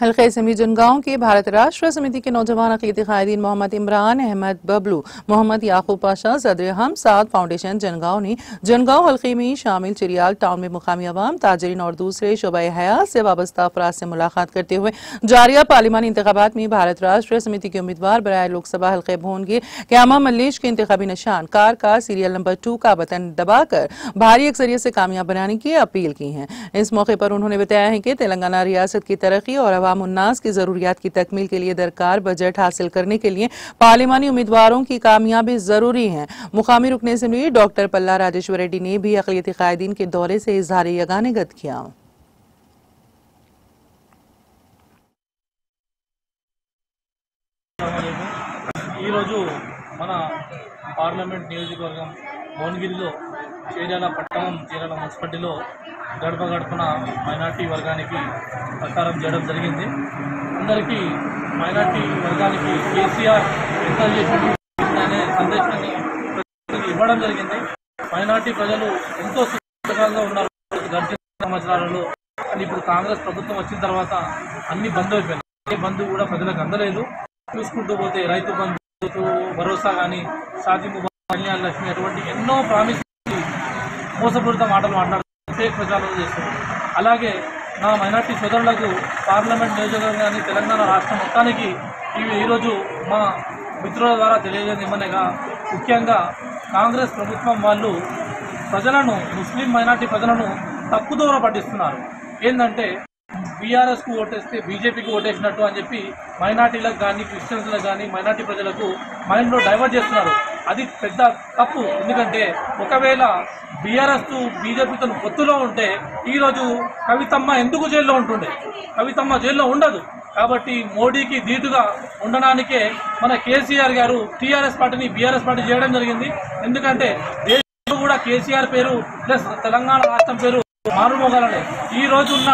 हल्के असम्बली जनगांव के भारत राष्ट्र समिति के नौजवान अक़ीदती कायदीन मोहम्मद इमरान अहमद बबलू, मोहम्मद याकूब पाशा, सदर हम साद फाउंडेशन जनगांव ने जनगांव हल्के में शामिल चिरियाल टाउन में मुकामी अवाम, ताजरीन और दूसरे शोबे हयात से वाबस्ता अफराद से मुलाकात करते हुए जारिया पार्लिमानी इंतखाबात में भारत राष्ट्र समिति के उम्मीदवार बराए लोकसभा हल्के भोन के क्यामा मल्लेश के इंतखाबी निशान कार का सीरियल नंबर 2 का बटन दबाकर भारी अक्सरियत से कामयाब बनाने की अपील की है। इस मौके पर उन्होंने बताया है कि तेलंगाना रियासत की तरक्की और अवाम उन्नास की जरूरियात की तकमील के लिए दरकार बजट हासिल करने के लिए पार्लिमानी उम्मीदवारों की कामयाबी जरूरी है। मुकामी रुकने असेंबली डॉक्टर पल्ला राजेश्वर रेड्डी ने भी अक़लियती कायदीन के दौरे से इजहार यगानिगत किया। మన పార్లమెంట్ నియోజకవర్గం భువనగిరిలో చేరాల పట్టణం చేరాల మున్సిపాలిటీలో గడప గడపన మైనార్టీ వర్గానికి ప్రచారం చేయడం జరిగింది। అందరికీ మైనార్టీ వర్గానికి కేసీఆర్ ఎంత చేసిన అనే సందేశాన్ని ఇవ్వడం జరిగింది। మైనార్టీ ప్రజలు ఎంతో సుఖంగా ఉన్నారు గడిచిన సంవత్సరాలలో, కానీ ఇప్పుడు కాంగ్రెస్ ప్రభుత్వం వచ్చిన తర్వాత అన్ని బంద్ అయిపోయినాయి। ఏ బంధు కూడా ప్రజలకు అందలేదు। చూసుకుంటూ పోతే రైతు బంధు, భరోసా కానీ, షాదీ ముబారక్, కళ్యాణ లక్ష్మి అటువంటి ఎన్నో ప్రామిస్ మోసపూరిత మాటలు మాట్లాడుతూ ఫేక్ ప్రచారం చేస్తున్నారు। అలాగే నా మైనార్టీ సోదరులకు పార్లమెంట్ నియోజకవర్గాన్ని తెలంగాణ రాష్ట్రం మొత్తానికి ఈరోజు మా మిత్రుల ద్వారా తెలియజేయమనగా, ముఖ్యంగా కాంగ్రెస్ ప్రభుత్వం వాళ్ళు ప్రజలను, ముస్లిం మైనార్టీ ప్రజలను తప్పుదోవ పట్టిస్తున్నారు। ఏంటంటే బీఆర్ఎస్కు ఓటేస్తే బీజేపీకి ఓటేసినట్టు అని చెప్పి మైనార్టీలకు కానీ, క్రిస్టియన్స్లకు కానీ, మైనార్టీ ప్రజలకు మైండ్లో డైవర్ట్ చేస్తున్నారు। అది పెద్ద తప్పు। ఎందుకంటే ఒకవేళ బీఆర్ఎస్ బీజేపీతో పొత్తులో ఉంటే ఈరోజు కవితమ్మ ఎందుకు జైల్లో ఉంటుండే? కవితమ్మ జైల్లో ఉండదు। కాబట్టి మోడీకి ధీటుగా ఉండడానికే మన కేసీఆర్ గారు టీఆర్ఎస్ పార్టీని బీఆర్ఎస్ పార్టీ చేయడం జరిగింది। ఎందుకంటే దేశంలో కూడా కేసీఆర్ పేరు ప్లస్ తెలంగాణ రాష్ట్రం పేరు మారుమోగాలనే ఈ రోజు ఉన్న